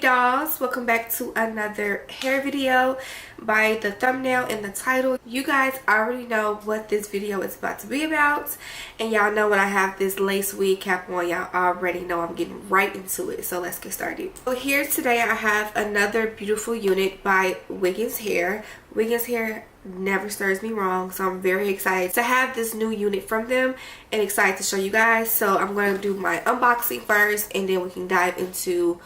dolls, welcome back to another hair video. By the thumbnail and the title, you guys already know what this video is about to be about, and y'all know when I have this lace wig cap on, y'all already know I'm getting right into it. So let's get started. So here today I have another beautiful unit by Wiggins Hair. Wiggins Hair never serves me wrong, so I'm very excited to have this new unit from them and excited to show you guys. So I'm going to do my unboxing first, and then we can dive into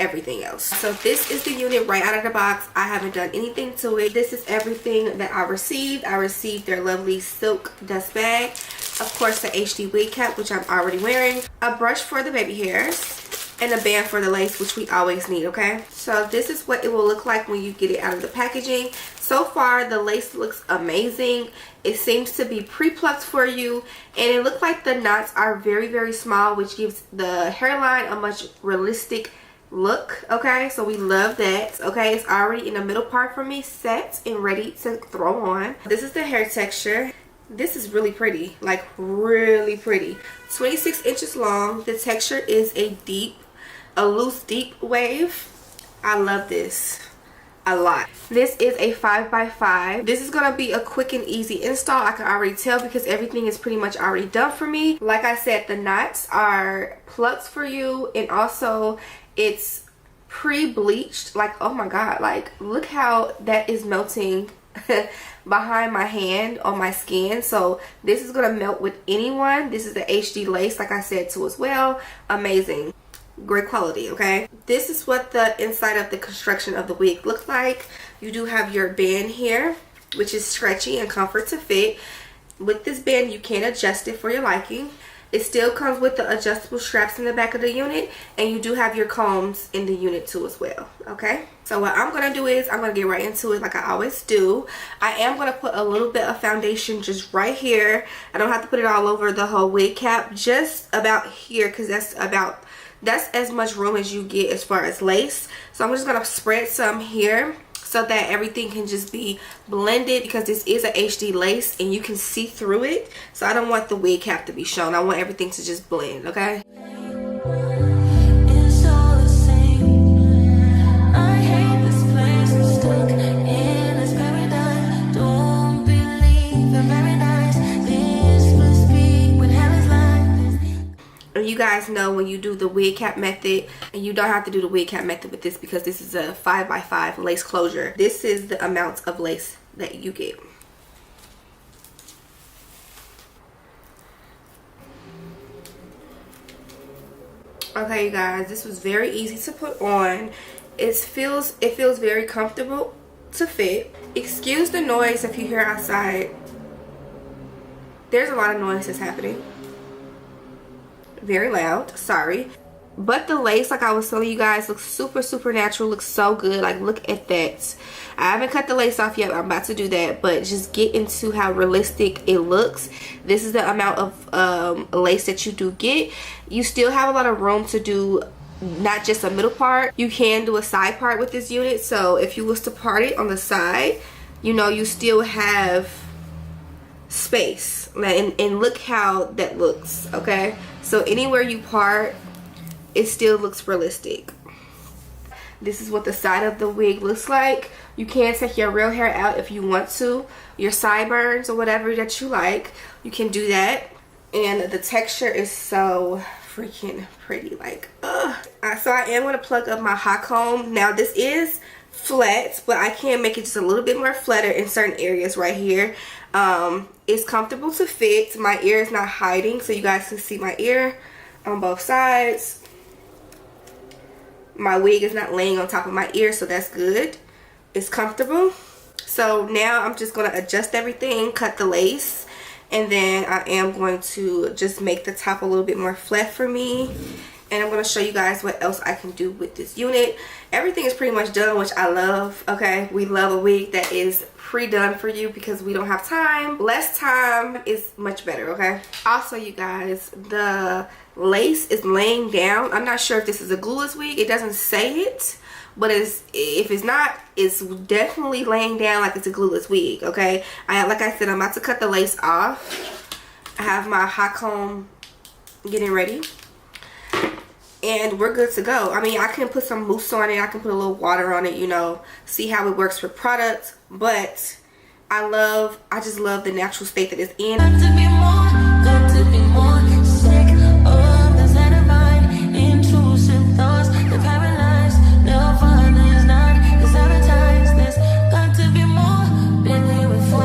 everything else. So this is the unit right out of the box. I haven't done anything to it. This is everything that I received. I received their lovely silk dust bag, of course the HD wig cap, which I'm already wearing, a brush for the baby hairs, and a band for the lace, which we always need. Okay, so this is what it will look like when you get it out of the packaging. So far the lace looks amazing. It seems to be pre-plucked for you, and it looks like the knots are very small, which gives the hairline a much realistic look. Okay, so we love that. Okay, it's already in the middle part for me, set and ready to throw on. This is the hair texture. This is really pretty, like really pretty. 26 inches long. The texture is a loose deep wave. I love this a lot. This is a 5x5. This is gonna be a quick and easy install. I can already tell because everything is pretty much already done for me. Like I said, the knots are plucked for you, and also it's pre-bleached. Like, oh my god, like look how that is melting behind my hand on my skin. So this is gonna melt with anyone. This is the HD lace, like I said too as well. Amazing, great quality. Okay, this is what the inside of the construction of the wig looks like. You do have your band here, which is stretchy and comfort to fit. With this band you can adjust it for your liking. It still comes with the adjustable straps in the back of the unit, and you do have your combs in the unit too as well. Okay, so what I'm gonna do is I'm gonna get right into it like I always do. I am gonna put a little bit of foundation just right here. I don't have to put it all over the whole wig cap, just about here, because that's as much room as you get as far as lace. So I'm just gonna spread some here so that everything can just be blended, because this is a HD lace and you can see through it. So I don't want the wig cap to be shown. I want everything to just blend. Okay, you guys know when you do the wig cap method, and you don't have to do the wig cap method with this because this is a 5x5 lace closure. This is the amount of lace that you get. Okay, you guys, this was very easy to put on. It feels very comfortable to fit. Excuse the noise if you hear outside. There's a lot of noise that's happening. Very loud, sorry. But the lace, like I was telling you guys, looks super natural. Looks so good. Like, look at that. I haven't cut the lace off yet. I'm about to do that, but just get into how realistic it looks. This is the amount of lace that you do get. You still have a lot of room to do not just a middle part. You can do a side part with this unit. So if you was to part it on the side, you know, you still have space. And look how that looks. Okay, so anywhere you part, it still looks realistic. This is what the side of the wig looks like. You can take your real hair out if you want to, your sideburns or whatever that you like, you can do that. And the texture is so freaking pretty, like so I am going to plug up my hot comb. Now this is flat, but I can make it just a little bit more flatter in certain areas right here. It's comfortable to fit. My ear is not hiding, so you guys can see my ear on both sides. My wig is not laying on top of my ear, so that's good. It's comfortable. So now I'm just going to adjust everything, cut the lace, and then I am going to just make the top a little bit more flat for me. And I'm going to show you guys what else I can do with this unit. Everything is pretty much done, which I love. Okay, we love a wig that is pre-done for you because we don't have time. Less time is much better. Okay, also you guys, the lace is laying down. I'm not sure if this is a glueless wig. It doesn't say it, but if it's not, it's definitely laying down like it's a glueless wig. Okay, like I said, I'm about to cut the lace off. I have my hot comb getting ready. and we're good to go. I mean, I can put some mousse on it, I can put a little water on it, you know, see how it works for products, but I just love the natural state that it's in. Got to be more, got to be more sick of the state of mind, intrusive thoughts, the paralyzed, no fun is not, the sabotage this. Got to be more, been here before.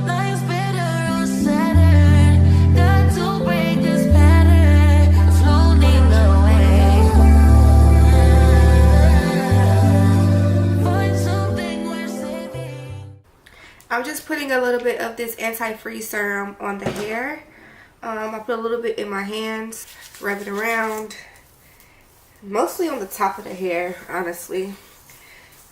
Life's better on Saturn, got to break this pattern, floating away. Find something worth saving. I'm just putting a little bit of this anti-freeze serum on the hair. I put a little bit in my hands, rub it around, mostly on the top of the hair, honestly.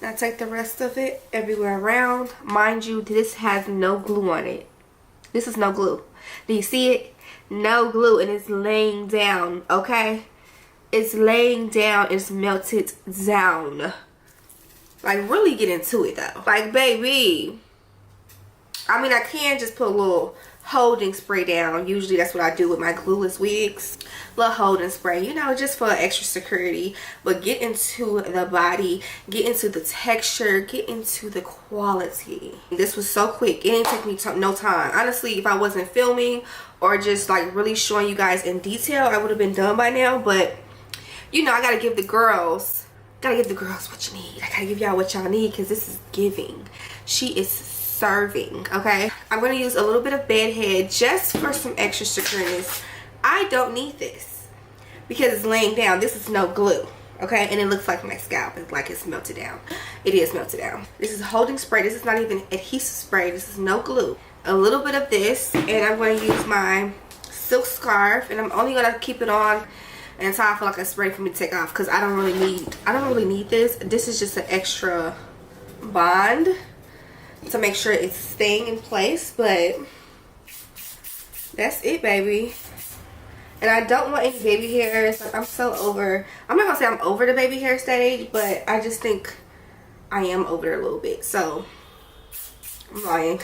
Now take the rest of it everywhere around. Mind you, this has no glue on it. This is no glue. Do you see it? No glue, and it's laying down, okay? It's laying down, it's melted down. Like, really get into it though. Like, baby, I mean, I can just put a little holding spray down. Usually that's what I do with my glueless wigs. Little holding spray, you know, just for extra security. But get into the body, get into the texture, get into the quality. This was so quick. It didn't take me no time. Honestly, if I wasn't filming or just like really showing you guys in detail, I would have been done by now. But you know, I gotta give the girls what you need. I gotta give y'all what y'all need, because this is giving. She is serving, okay? I'm gonna use a little bit of bedhead just for some extra secureness. I don't need this because it's laying down. This is no glue, okay? And it looks like my scalp is like it's melted down. It is melted down. This is holding spray. This is not even adhesive spray. This is no glue. A little bit of this, and I'm going to use my silk scarf, and I'm only gonna keep it on until I feel like it's ready for me to take off, because I don't really need this. This is just an extra bond to make sure it's staying in place, but that's it, baby. And I don't want any baby hairs. Like, I'm not gonna say I'm over the baby hair stage, but I just think I am over it a little bit. So I'm lying.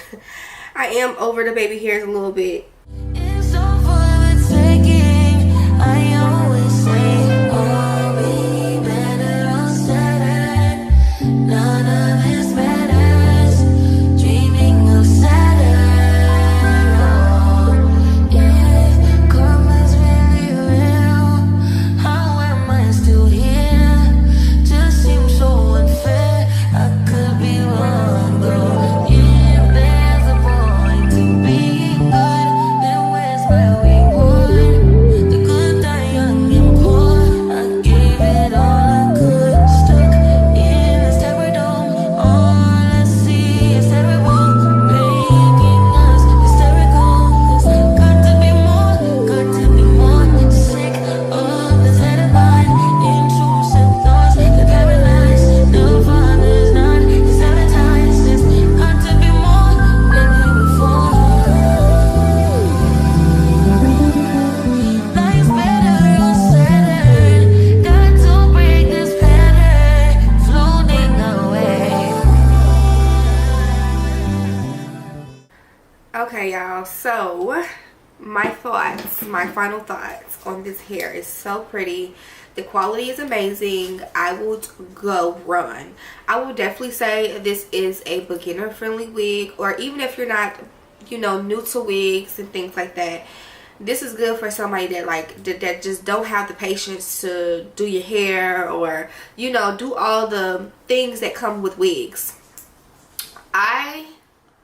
I am over the baby hairs a little bit. It's all for the taking. I always say, oh, we better on Saturn. None of this matters. Dreaming of Saturn. Oh, if karma's really real, how am I still here? Just seems so unfair. I could be wrong, though. If there's a point to being good, then where's my reward? The good die young and poor. I gave it all I could. Stuck in this terror-dome. All I see is terrible, making us hysterical. 'Cause got to be more sick of the state of mind. Intrusive thoughts that paralyze. The father's not sabotage this. Got to be more than here before. Life's better on Saturn. Got to break this pattern, floating away. Okay, y'all, so my final thoughts on this hair is so pretty. The quality is amazing. I would go run. I would definitely say this is a beginner friendly wig, or even if you're not, you know, new to wigs and things like that, this is good for somebody that just don't have the patience to do your hair, or, you know, do all the things that come with wigs. I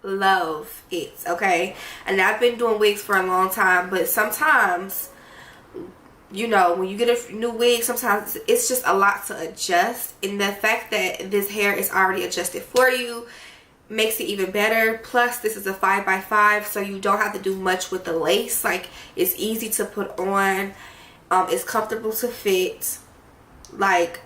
love it, okay? And I've been doing wigs for a long time, but sometimes, you know, when you get a new wig, sometimes it's just a lot to adjust, and the fact that this hair is already adjusted for you makes it even better. Plus, this is a 5x5, so you don't have to do much with the lace. Like, it's easy to put on, it's comfortable to fit. Like,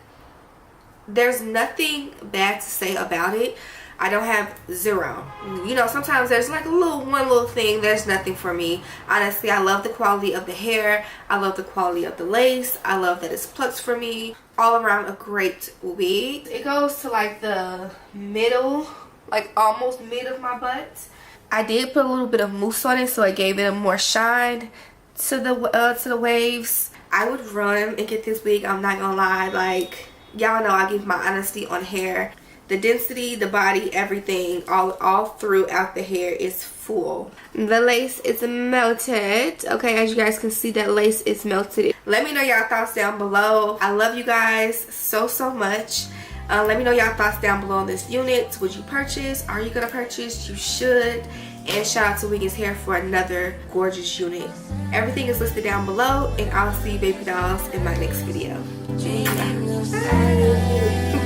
there's nothing bad to say about it. I don't have zero. You know, sometimes there's like one little thing. There's nothing for me. Honestly, I love the quality of the hair. I love the quality of the lace. I love that it's plucked for me. All around a great wig. It goes to like the middle, like almost mid of my butt. I did put a little bit of mousse on it, so it gave it a more shine to the waves. I would run and get this wig. I'm not gonna lie, like, y'all know I give my honesty on hair. The density, the body, everything, all throughout the hair is full. The lace is melted. Okay, as you guys can see, that lace is melted. Let me know y'all thoughts down below. I love you guys so much. Let me know y'all thoughts down below on this unit. Would you purchase? Are you gonna purchase? You should. And shout out to Wiggins Hair for another gorgeous unit. Everything is listed down below, and I'll see you baby dolls in my next video. Dreaming of Saturday.